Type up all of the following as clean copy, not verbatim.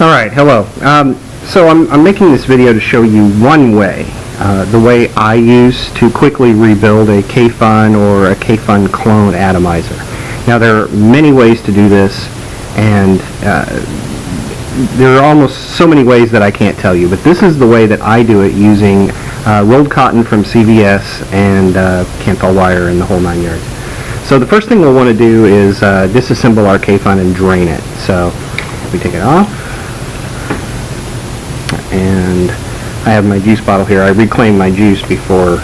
Alright, hello. So I'm making this video to show you one way, the way I use to quickly rebuild a Kayfun or a Kayfun clone atomizer. Now there are many ways to do this, and there are almost so many ways that I can't tell you, but this is the way that I do it using rolled cotton from CVS and Canthol wire and the whole 9 yards. So the first thing we'll want to do is disassemble our Kayfun and drain it. So we take it off. And I have my juice bottle here. I reclaim my juice before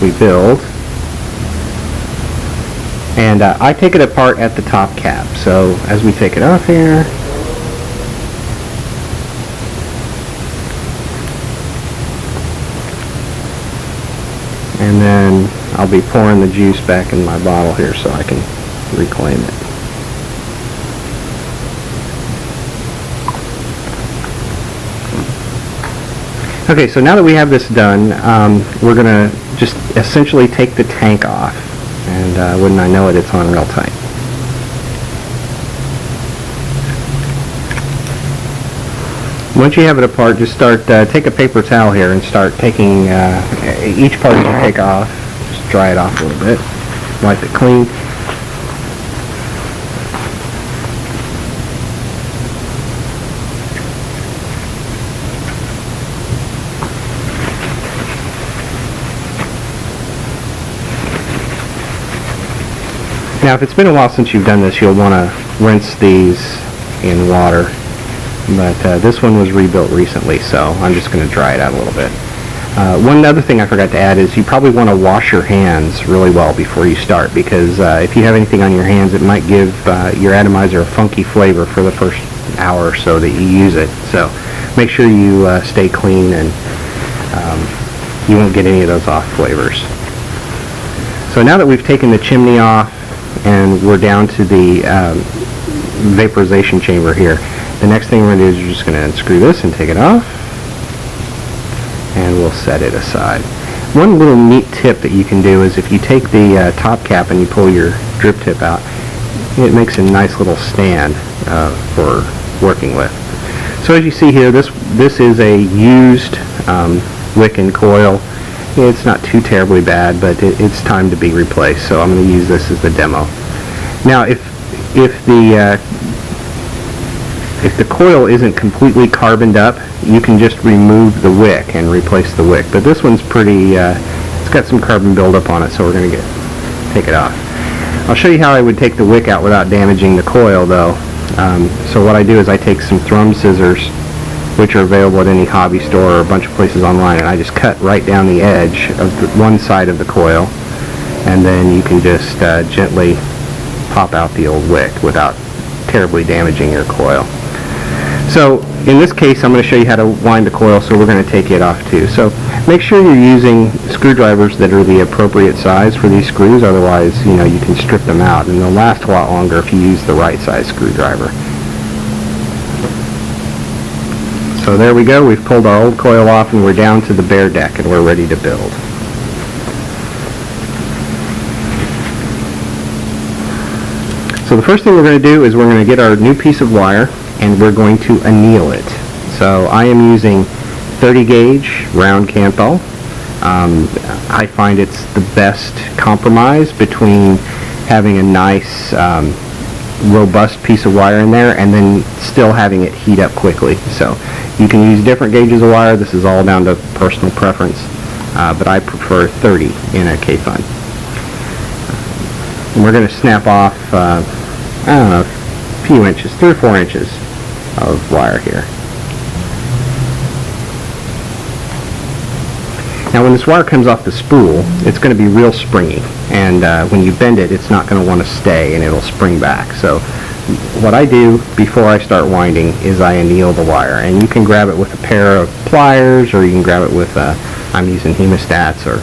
we build. And I take it apart at the top cap. So as we take it off here, and then I'll be pouring the juice back in my bottle here so I can reclaim it. Okay, so now that we have this done, we're going to just essentially take the tank off, and wouldn't I know it, it's on real tight. Once you have it apart, just start, take a paper towel here and start taking each part you take off, just dry it off a little bit, wipe it clean. Now, if it's been a while since you've done this, you'll want to rinse these in water. But this one was rebuilt recently, so I'm just going to dry it out a little bit. One other thing I forgot to add is you probably want to wash your hands really well before you start, because if you have anything on your hands, it might give your atomizer a funky flavor for the first hour or so that you use it. So make sure you stay clean, and you won't get any of those off flavors. So now that we've taken the chimney off, and we're down to the vaporization chamber here, the next thing we're going to do is we're just going to unscrew this and take it off, and we'll set it aside. One little neat tip that you can do is if you take the top cap and you pull your drip tip out, it makes a nice little stand for working with. So as you see here, this is a used wick and coil. It's not too terribly bad, but it's time to be replaced, so I'm going to use this as the demo. Now, if the coil isn't completely carboned up, you can just remove the wick and replace the wick. But this one's pretty, it's got some carbon buildup on it, so we're going to take it off. I'll show you how I would take the wick out without damaging the coil, though. So what I do is I take some thrum scissors, which are available at any hobby store or a bunch of places online, and I just cut right down the edge of one side of the coil, and then you can just gently pop out the old wick without terribly damaging your coil. So in this case, I'm going to show you how to wind the coil, so we're going to take it off too. So make sure you're using screwdrivers that are the appropriate size for these screws, otherwise you can strip them out, and they'll last a lot longer if you use the right size screwdriver. So there we go, we've pulled our old coil off and we're down to the bare deck and we're ready to build. So the first thing we're going to do is we're going to get our new piece of wire and we're going to anneal it. So I am using 30 gauge round Canthol. I find it's the best compromise between having a nice robust piece of wire in there and then still having it heat up quickly. So you can use different gauges of wire. This is all down to personal preference, but I prefer 30 in a Kayfun. And we're going to snap off I don't know, a few inches, 3 or 4 inches of wire here. Now when this wire comes off the spool, it's going to be real springy, and when you bend it, it's not going to want to stay and it'll spring back. So what I do before I start winding is I anneal the wire, and you can grab it with a pair of pliers, or you can grab it with I'm using hemostats, or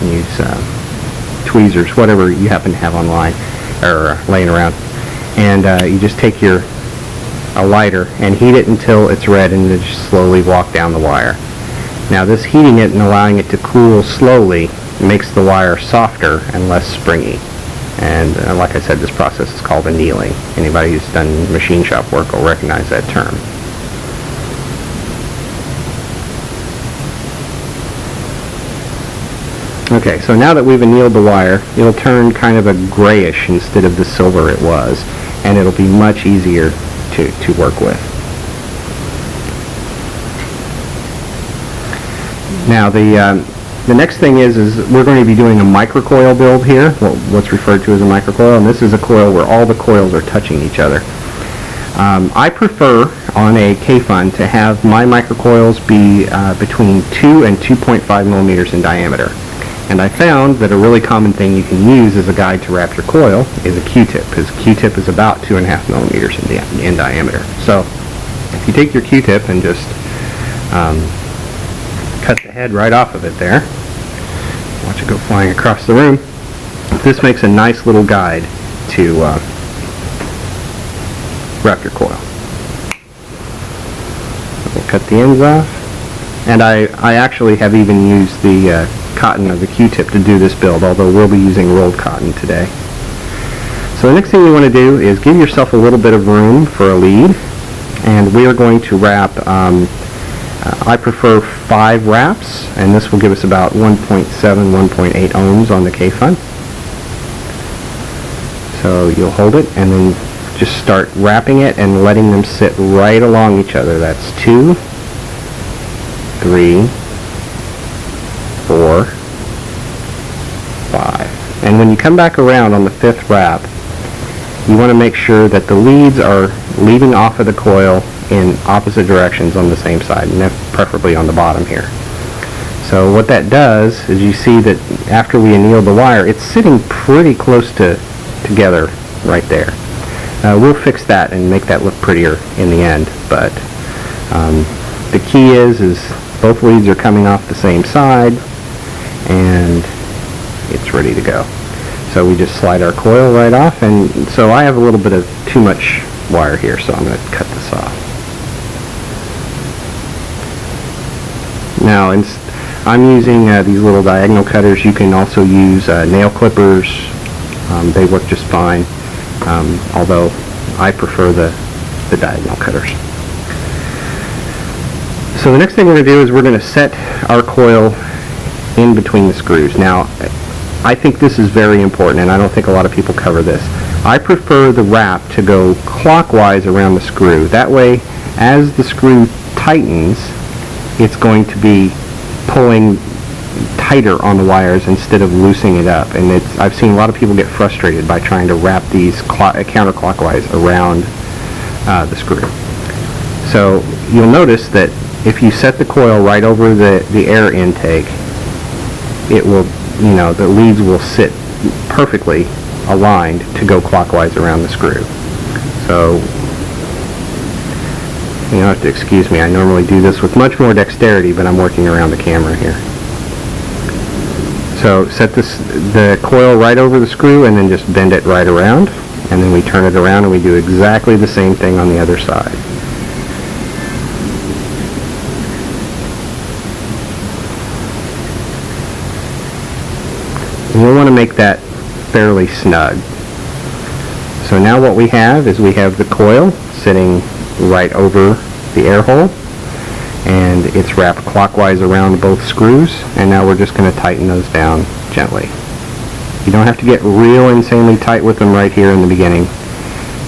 use tweezers, whatever you happen to have online or laying around, and you just take a lighter and heat it until it's red, and then just slowly walk down the wire. Now this heating it and allowing it to cool slowly makes the wire softer and less springy. And like I said, this process is called annealing. Anybody who's done machine shop work will recognize that term. Okay, so now that we've annealed the wire, it'll turn kind of a grayish instead of the silver it was, and it'll be much easier to work with. Now the next thing is we're going to be doing a microcoil build here, what's referred to as a microcoil, and this is a coil where all the coils are touching each other. I prefer on a Kayfun to have my microcoils be between 2 and 2.5 millimeters in diameter. And I found that a really common thing you can use as a guide to wrap your coil is a Q-tip, because Q-tip is about 2.5 millimeters in diameter. So if you take your Q-tip and just cut the head right off of it there, watch it go flying across the room, this makes a nice little guide to wrap your coil. We'll cut the ends off, and I actually have even used the cotton of the Q-tip to do this build, although we'll be using rolled cotton today. So the next thing you want to do is give yourself a little bit of room for a lead, and we are going to wrap, I prefer 5 wraps, and this will give us about 1.7, 1.8 ohms on the Kayfun. So you'll hold it and then just start wrapping it and letting them sit right along each other. That's 2, 3, 4, 5. And when you come back around on the 5th wrap, you want to make sure that the leads are leading off of the coil in opposite directions on the same side, and preferably on the bottom here. So what that does is you see that after we anneal the wire, it's sitting pretty close together right there. We'll fix that and make that look prettier in the end, but the key is both leads are coming off the same side, and it's ready to go. So we just slide our coil right off, and so I have a little bit of too much wire here, so I'm going to cut this off. Now I'm using these little diagonal cutters. You can also use nail clippers. They work just fine, although I prefer the diagonal cutters. So the next thing we're going to do is we're going to set our coil in between the screws. Now, I think this is very important, and I don't think a lot of people cover this. I prefer the wrap to go clockwise around the screw. That way, as the screw tightens, it's going to be pulling tighter on the wires instead of loosening it up. And I've seen a lot of people get frustrated by trying to wrap these counterclockwise around the screw. So you'll notice that if you set the coil right over the air intake, it will, the leads will sit perfectly aligned to go clockwise around the screw. So you don't have to excuse me, I normally do this with much more dexterity, but I'm working around the camera here. So set the coil right over the screw and then just bend it right around, and then we turn it around and we do exactly the same thing on the other side. And you'll want to make that fairly snug. So now what we have is we have the coil sitting right over the air hole, and it's wrapped clockwise around both screws, and now we're just going to tighten those down gently. You don't have to get real insanely tight with them right here in the beginning,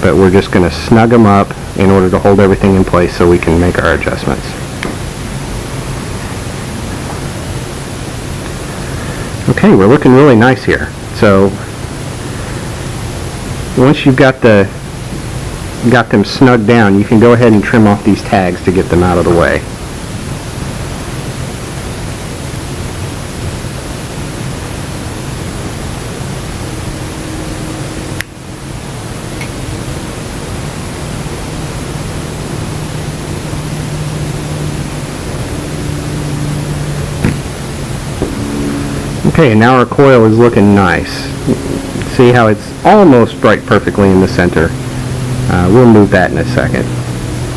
but we're just going to snug them up in order to hold everything in place so we can make our adjustments. Okay, we're looking really nice here. So once you've got them snugged down, you can go ahead and trim off these tags to get them out of the way. Okay, and now our coil is looking nice. See how it's almost right perfectly in the center. We'll move that in a second.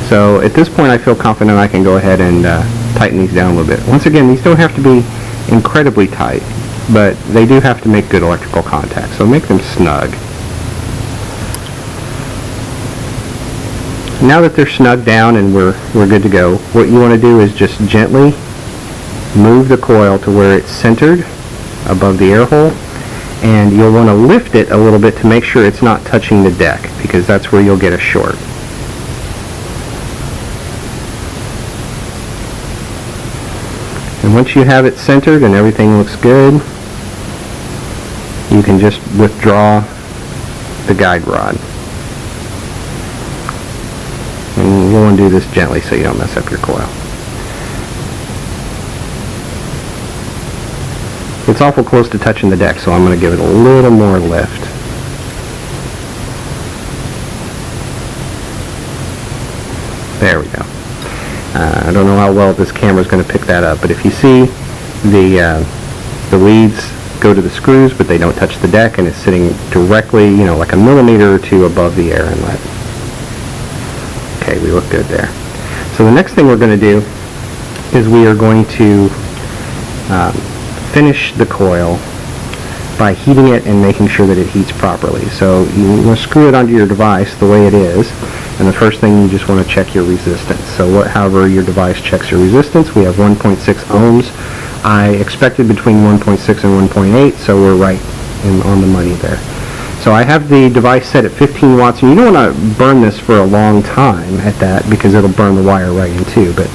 So at this point I feel confident I can go ahead and tighten these down a little bit. Once again, these don't have to be incredibly tight, but they do have to make good electrical contact, so make them snug. Now that they're snug down and we're good to go, what you want to do is just gently move the coil to where it's centered above the air hole, and you'll want to lift it a little bit to make sure it's not touching the deck, because that's where you'll get a short. And once you have it centered and everything looks good, you can just withdraw the guide rod. And you'll want to do this gently so you don't mess up your coil. It's awful close to touching the deck, so I'm going to give it a little more lift. There we go. I don't know how well this camera is going to pick that up, but if you see the leads go to the screws, but they don't touch the deck, and it's sitting directly, like a millimeter or two above the air inlet. Okay, we look good there. So the next thing we're going to do is we are going to finish the coil by heating it and making sure that it heats properly. So you want to screw it onto your device the way it is, and the first thing you just want to check your resistance. So however your device checks your resistance, we have 1.6 ohms. I expected between 1.6 and 1.8, so we're right on the money there. So I have the device set at 15 watts, and you don't want to burn this for a long time at that, because it'll burn the wire right in two, but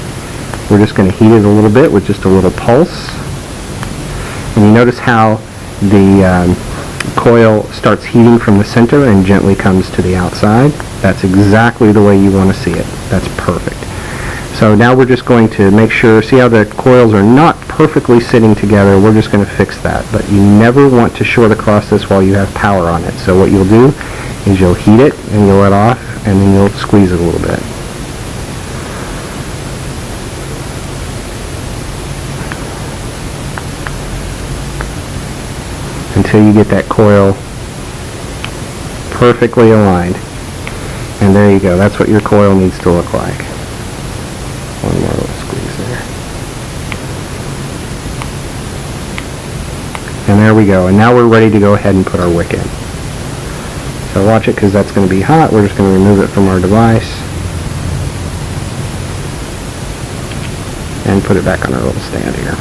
we're just going to heat it a little bit with just a little pulse. And you notice how the coil starts heating from the center and gently comes to the outside. That's exactly the way you want to see it. That's perfect. So now we're just going to make sure, see how the coils are not perfectly sitting together. We're just going to fix that. But you never want to short across this while you have power on it. So what you'll do is you'll heat it and you'll let off, and then you'll squeeze it a little bit. Until you get that coil perfectly aligned. And there you go. That's what your coil needs to look like. One more little squeeze there. And there we go. And now we're ready to go ahead and put our wick in. So watch it, because that's going to be hot. We're just going to remove it from our device and put it back on our little stand here.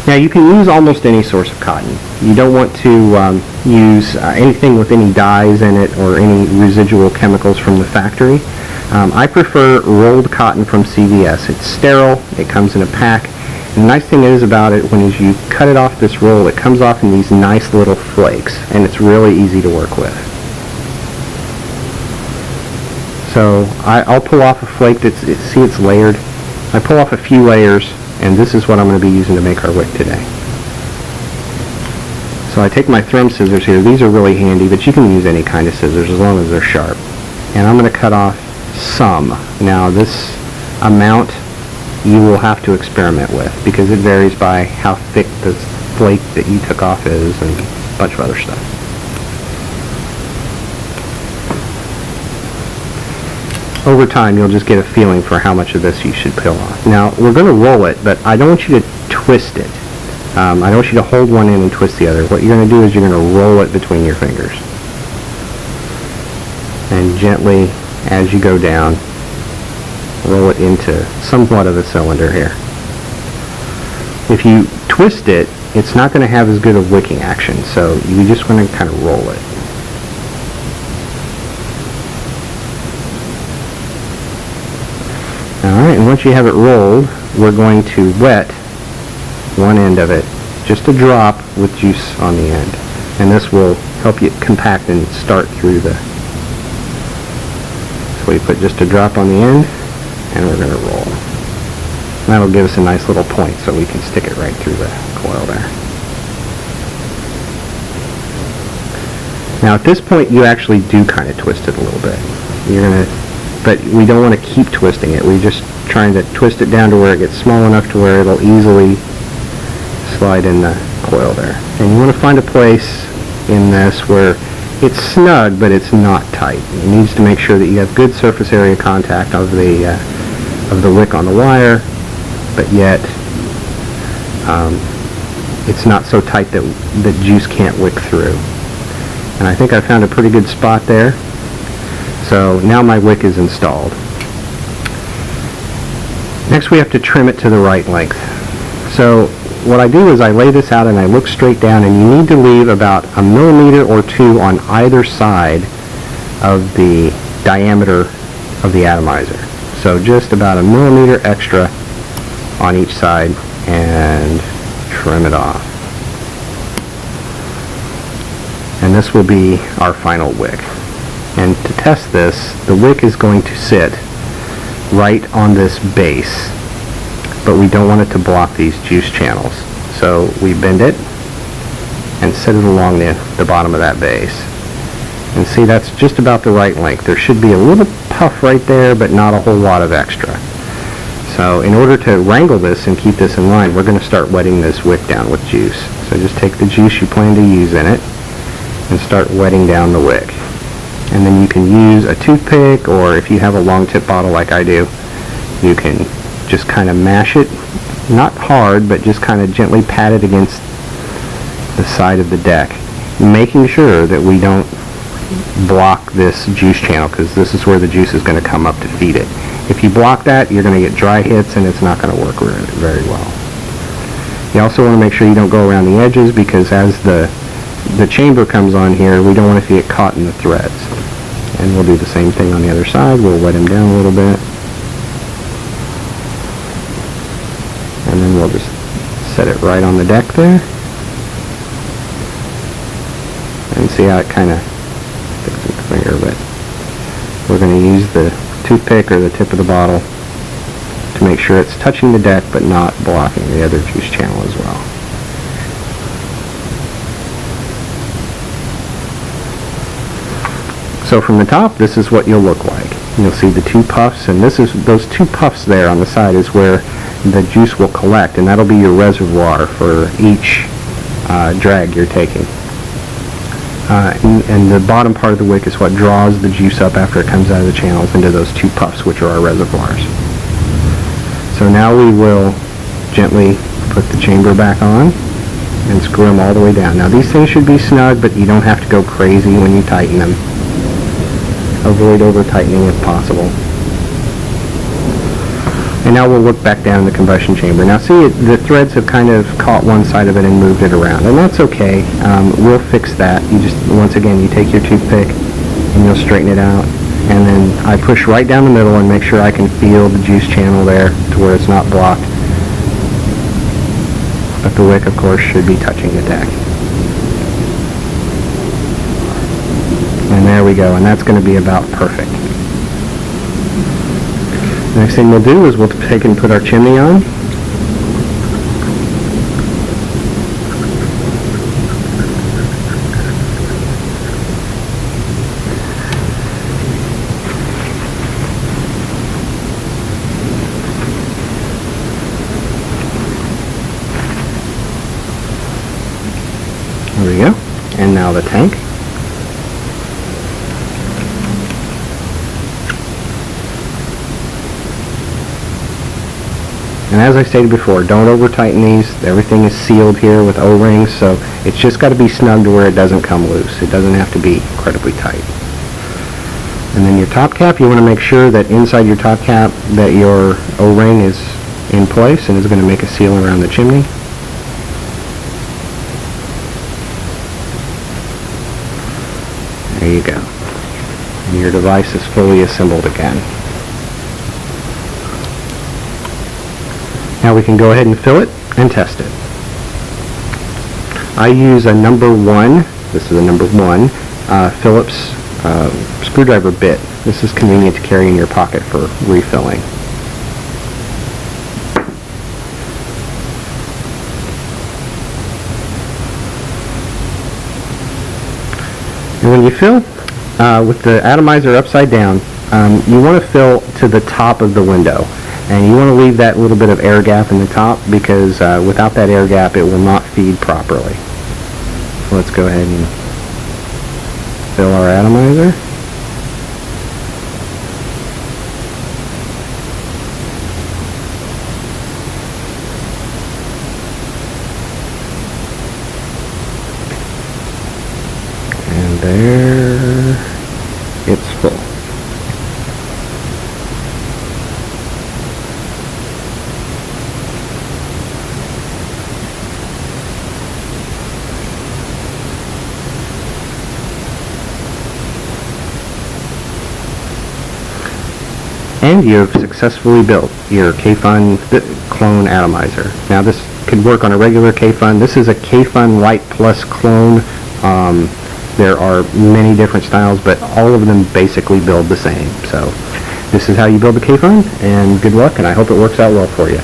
Now you can use almost any source of cotton. You don't want to use anything with any dyes in it or any residual chemicals from the factory. I prefer rolled cotton from CVS. It's sterile, it comes in a pack, and the nice thing is about it, when you cut it off this roll, it comes off in these nice little flakes, and it's really easy to work with. So I'll pull off a flake see it's layered. I pull off a few layers, and this is what I'm going to be using to make our wick today. So I take my thumb scissors here. These are really handy, but you can use any kind of scissors as long as they're sharp. And I'm going to cut off some. Now this amount you will have to experiment with, because it varies by how thick the flake that you took off is and a bunch of other stuff. Over time, you'll just get a feeling for how much of this you should peel off. Now, we're going to roll it, but I don't want you to twist it. I don't want you to hold one end and twist the other. What you're going to do is you're going to roll it between your fingers. And gently, as you go down, roll it into somewhat of a cylinder here. If you twist it, it's not going to have as good a wicking action, so you just want to kind of roll it. Alright, and once you have it rolled, we're going to wet one end of it, just a drop with juice on the end. And this will help you compact and start through the... So we put just a drop on the end, and we're going to roll. And that'll give us a nice little point so we can stick it right through the coil there. Now at this point you actually do kind of twist it a little bit. But we don't want to keep twisting it. We're just trying to twist it down to where it gets small enough to where it'll easily slide in the coil there. And you want to find a place in this where it's snug, but it's not tight. It needs to make sure that you have good surface area contact of the wick on the wire, but yet it's not so tight that the juice can't wick through. And I think I found a pretty good spot there. So now my wick is installed. Next we have to trim it to the right length. So what I do is I lay this out and I look straight down, and you need to leave about 1 millimeter or 2 on either side of the diameter of the atomizer. So just about 1 millimeter extra on each side, and trim it off. And this will be our final wick. And to test this, the wick is going to sit right on this base, but we don't want it to block these juice channels. So we bend it and set it along the bottom of that base. And see, that's just about the right length. There should be a little puff right there, but not a whole lot of extra. So in order to wrangle this and keep this in line, we're going to start wetting this wick down with juice. So just take the juice you plan to use in it and start wetting down the wick. And then you can use a toothpick, or if you have a long tip bottle like I do, you can just kind of mash it, not hard, but just kind of gently pat it against the side of the deck, making sure that we don't block this juice channel, because this is where the juice is going to come up to feed it. If you block that, you're going to get dry hits and it's not going to work very well. You also want to make sure you don't go around the edges, because as the chamber comes on here, we don't want it to get caught in the threads. And we'll do the same thing on the other side. We'll wet him down a little bit. And then we'll just set it right on the deck there. And see how it kind of sticks in the finger, but we're going to use the toothpick or the tip of the bottle to make sure it's touching the deck but not blocking the other juice channel as well. So from the top, this is what you'll look like. You'll see the 2 puffs, and those 2 puffs there on the side is where the juice will collect, and that'll be your reservoir for each drag you're taking. And the bottom part of the wick is what draws the juice up after it comes out of the channels into those 2 puffs, which are our reservoirs. So now we will gently put the chamber back on and screw them all the way down. Now these things should be snug, but you don't have to go crazy when you tighten them. Avoid over-tightening if possible. And now we'll look back down in the combustion chamber. Now see, the threads have kind of caught one side of it and moved it around, and that's okay. We'll fix that. You just, once again, you take your toothpick and you'll straighten it out. And then I push right down the middle and make sure I can feel the juice channel there to where it's not blocked. But the wick, of course, should be touching the deck. And there we go, and that's going to be about perfect. Next thing we'll do is we'll take and put our chimney on. There we go. And now the tank. And as I stated before, don't over tighten these. Everything is sealed here with O-rings, so it's just got to be snug to where it doesn't come loose. It doesn't have to be incredibly tight. And then your top cap, you want to make sure that inside your top cap that your O-ring is in place and is going to make a seal around the chimney. There you go. And your device is fully assembled again. Now we can go ahead and fill it and test it. I use a number 1, this is a number 1, Phillips screwdriver bit. This is convenient to carry in your pocket for refilling. And when you fill, with the atomizer upside down, you want to fill to the top of the window. And you want to leave that little bit of air gap in the top, because without that air gap it will not feed properly. So let's go ahead and fill our atomizer. And there, it's full. And you have successfully built your Kayfun clone atomizer. Now this could work on a regular Kayfun. This is a Kayfun Lite Plus clone. There are many different styles, but all of them basically build the same. So this is how you build a Kayfun, and good luck, and I hope it works out well for you.